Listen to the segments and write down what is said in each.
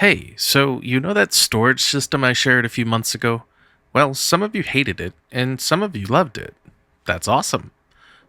Hey, so you know that storage system I shared a few months ago? Well, some of you hated it, and some of you loved it. That's awesome.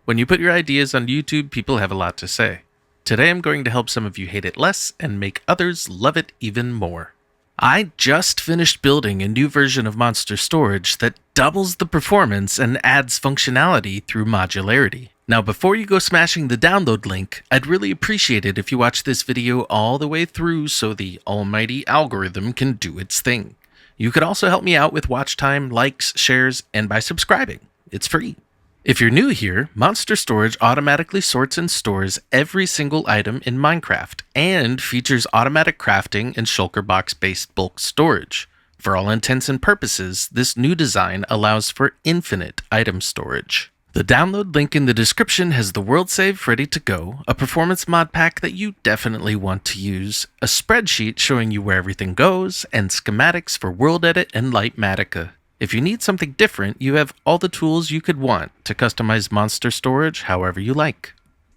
When you put your ideas on YouTube, people have a lot to say. Today I'm going to help some of you hate it less and make others love it even more. I just finished building a new version of Monster Storage that doubles the performance and adds functionality through modularity. Now, before you go smashing the download link, I'd really appreciate it if you watch this video all the way through so the almighty algorithm can do its thing. You could also help me out with watch time, likes, shares, and by subscribing. It's free. If you're new here, Monster Storage automatically sorts and stores every single item in Minecraft and features automatic crafting and shulker box-based bulk storage. For all intents and purposes, this new design allows for infinite item storage. The download link in the description has the world save ready to go, a performance mod pack that you definitely want to use, a spreadsheet showing you where everything goes, and schematics for world edit and Lightmatica. If you need something different, you have all the tools you could want to customize Monster Storage however you like.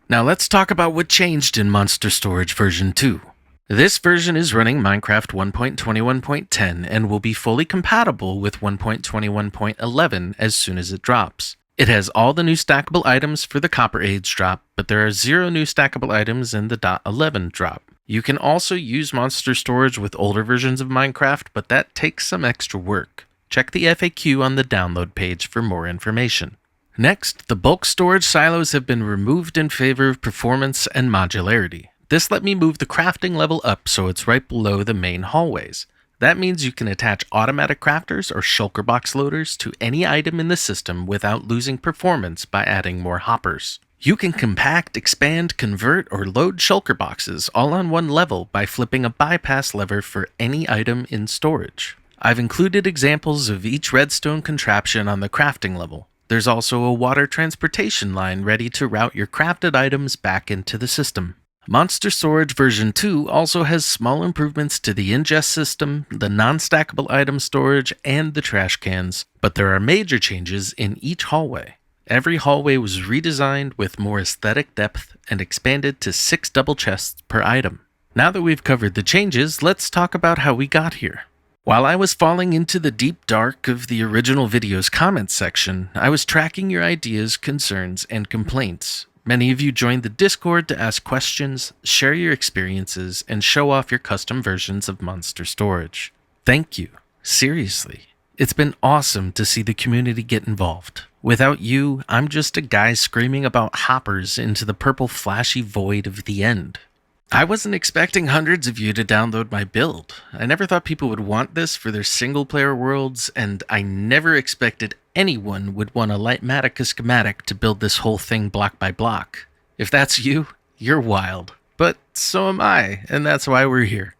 Now let's talk about what changed in Monster Storage version 2. This version is running Minecraft 1.21.10 and will be fully compatible with 1.21.11 as soon as it drops. It has all the new stackable items for the Copper Age drop, but there are 0 new stackable items in the .11 drop. You can also use Monster Storage with older versions of Minecraft, but that takes some extra work. Check the FAQ on the download page for more information. Next, the bulk storage silos have been removed in favor of performance and modularity. This let me move the crafting level up so it's right below the main hallways. That means you can attach automatic crafters or shulker box loaders to any item in the system without losing performance by adding more hoppers. You can compact, expand, convert, or load shulker boxes all on one level by flipping a bypass lever for any item in storage. I've included examples of each redstone contraption on the crafting level. There's also a water transportation line ready to route your crafted items back into the system. Monster Storage version 2 also has small improvements to the ingest system, the non-stackable item storage, and the trash cans, but there are major changes in each hallway. Every hallway was redesigned with more aesthetic depth and expanded to 6 double chests per item. Now that we've covered the changes, let's talk about how we got here. While I was falling into the deep dark of the original video's comments section, I was tracking your ideas, concerns, and complaints. Many of you joined the Discord to ask questions, share your experiences, and show off your custom versions of Monster Storage. Thank you. Seriously. It's been awesome to see the community get involved. Without you, I'm just a guy screaming about hoppers into the purple flashy void of the end. I wasn't expecting hundreds of you to download my build. I never thought people would want this for their single-player worlds, and I never expected anyone would want a Lightmatica schematic to build this whole thing block by block. If that's you, you're wild. But so am I, and that's why we're here.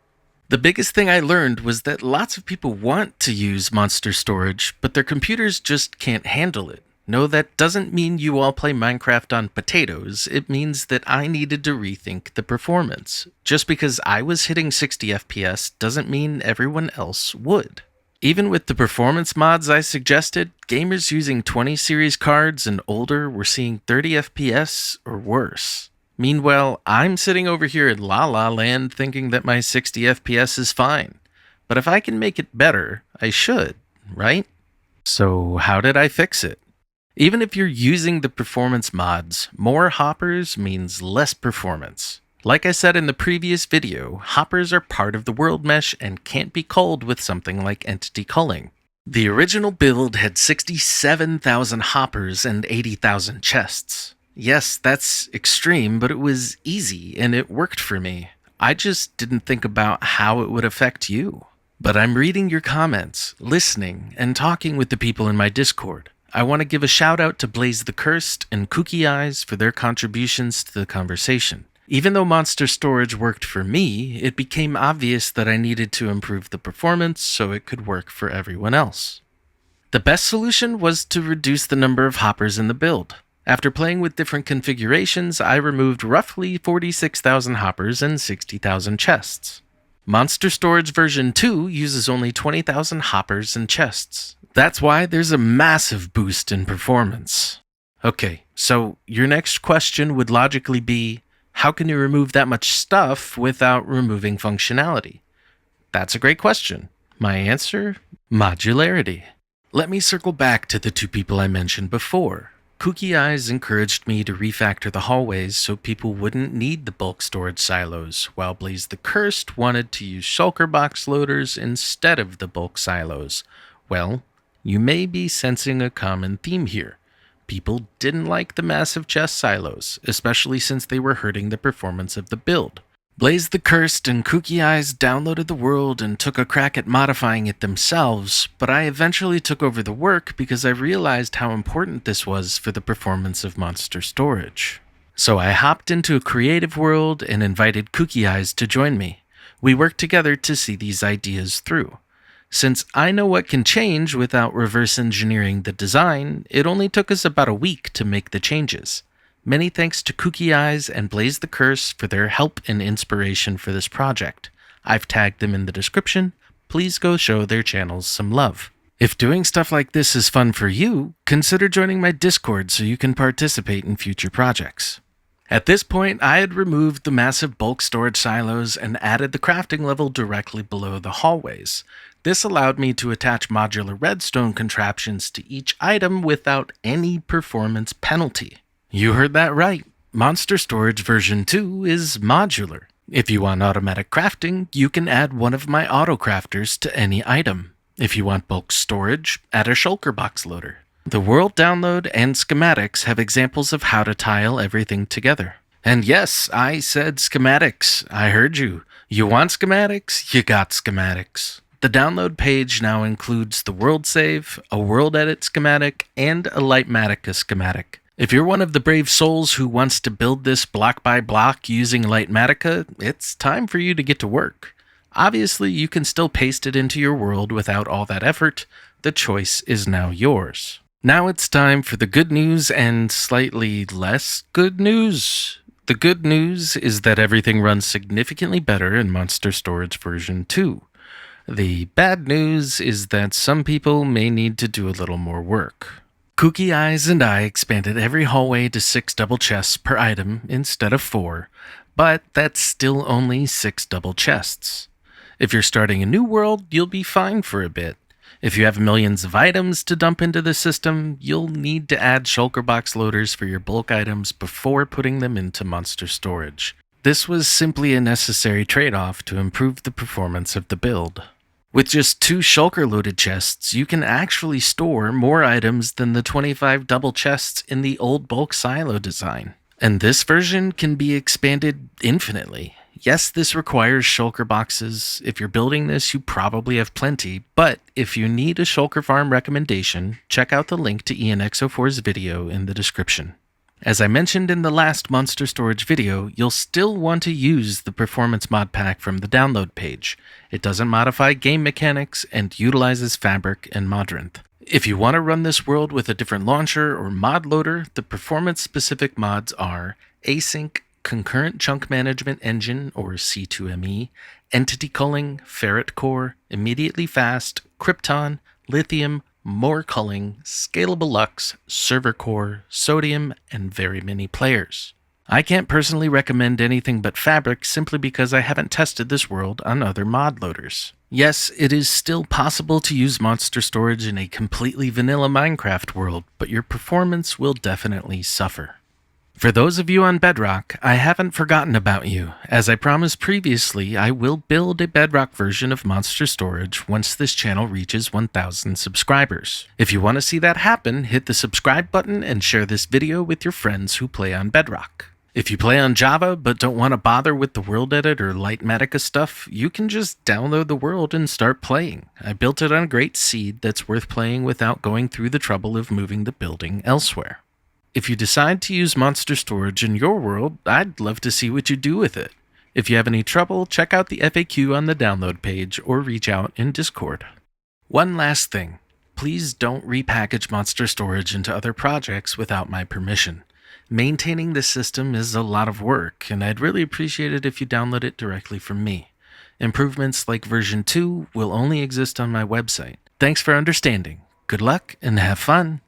The biggest thing I learned was that lots of people want to use Monster Storage, but their computers just can't handle it. No, that doesn't mean you all play Minecraft on potatoes. It means that I needed to rethink the performance. Just because I was hitting 60 FPS doesn't mean everyone else would. Even with the performance mods I suggested, gamers using 20 series cards and older were seeing 30 FPS or worse. Meanwhile, I'm sitting over here in La La Land thinking that my 60 FPS is fine. But if I can make it better, I should, right? So how did I fix it? Even if you're using the performance mods, more hoppers means less performance. Like I said in the previous video, hoppers are part of the world mesh and can't be culled with something like entity culling. The original build had 67,000 hoppers and 80,000 chests. Yes, that's extreme, but it was easy and it worked for me. I just didn't think about how it would affect you. But I'm reading your comments, listening, and talking with the people in my Discord. I want to give a shout out to Blaze the Cursed and Kooky Eyes for their contributions to the conversation. Even though Monster Storage worked for me, it became obvious that I needed to improve the performance so it could work for everyone else. The best solution was to reduce the number of hoppers in the build. After playing with different configurations, I removed roughly 46,000 hoppers and 60,000 chests. Monster Storage version 2 uses only 20,000 hoppers and chests. That's why there's a massive boost in performance. Okay, so your next question would logically be, how can you remove that much stuff without removing functionality? That's a great question. My answer? Modularity. Let me circle back to the two people I mentioned before. Kooky Eyes encouraged me to refactor the hallways so people wouldn't need the bulk storage silos, while Blaze the Cursed wanted to use shulker box loaders instead of the bulk silos. Well, you may be sensing a common theme here. People didn't like the massive chest silos, especially since they were hurting the performance of the build. Blaze the Cursed and Kooky Eyes downloaded the world and took a crack at modifying it themselves, but I eventually took over the work because I realized how important this was for the performance of monster storage. So I hopped into a creative world and invited Kooky Eyes to join me. We worked together to see these ideas through. Since I know what can change without reverse engineering the design, it only took us about a week to make the changes. Many thanks to Kooky Eyes and Blaze the Curse for their help and inspiration for this project. I've tagged them in the description. Please go show their channels some love. If doing stuff like this is fun for you, consider joining my Discord so you can participate in future projects. At this point, I had removed the massive bulk storage silos and added the crafting level directly below the hallways. This allowed me to attach modular redstone contraptions to each item without any performance penalty. You heard that right. Monster Storage version 2 is modular. If you want automatic crafting, you can add one of my auto crafters to any item. If you want bulk storage, add a shulker box loader. The world download and schematics have examples of how to tile everything together. And yes, I said schematics. I heard you. You want schematics? You got schematics. The download page now includes the world save, a world edit schematic, and a Lightmatica schematic. If you're one of the brave souls who wants to build this block by block using Lightmatica, it's time for you to get to work. Obviously, you can still paste it into your world without all that effort. The choice is now yours. Now it's time for the good news and slightly less good news. The good news is that everything runs significantly better in Monster Storage version 2. The bad news is that some people may need to do a little more work. Kooky Eyes and I expanded every hallway to 6 double chests per item instead of 4, but that's still only 6 double chests. If you're starting a new world, you'll be fine for a bit. If you have millions of items to dump into the system, you'll need to add shulker box loaders for your bulk items before putting them into monster storage. This was simply a necessary trade-off to improve the performance of the build. With just 2 shulker-loaded chests, you can actually store more items than the 25 double chests in the old bulk silo design. And this version can be expanded infinitely. Yes, this requires shulker boxes. If you're building this, you probably have plenty, but if you need a shulker farm recommendation, check out the link to ENX04's video in the description. As I mentioned in the last Monster Storage video, you'll still want to use the Performance Mod Pack from the download page. It doesn't modify game mechanics and utilizes Fabric and Modrinth. If you want to run this world with a different launcher or mod loader, the performance-specific mods are Async, Concurrent Chunk Management Engine, or C2ME, Entity Culling, Ferret Core, Immediately Fast, Krypton, Lithium, More Culling, Scalable Lux, Server Core, Sodium, and very many players. I can't personally recommend anything but Fabric simply because I haven't tested this world on other mod loaders. Yes, it is still possible to use monster storage in a completely vanilla Minecraft world, but your performance will definitely suffer. For those of you on Bedrock, I haven't forgotten about you. As I promised previously, I will build a Bedrock version of Monster Storage once this channel reaches 1,000 subscribers. If you want to see that happen, hit the subscribe button and share this video with your friends who play on Bedrock. If you play on Java but don't want to bother with the world edit or Lightmatica stuff, you can just download the world and start playing. I built it on a great seed that's worth playing without going through the trouble of moving the building elsewhere. If you decide to use Monster Storage in your world, I'd love to see what you do with it. If you have any trouble, check out the FAQ on the download page or reach out in Discord. One last thing. Please don't repackage Monster Storage into other projects without my permission. Maintaining this system is a lot of work, and I'd really appreciate it if you download it directly from me. Improvements like version 2 will only exist on my website. Thanks for understanding. Good luck and have fun!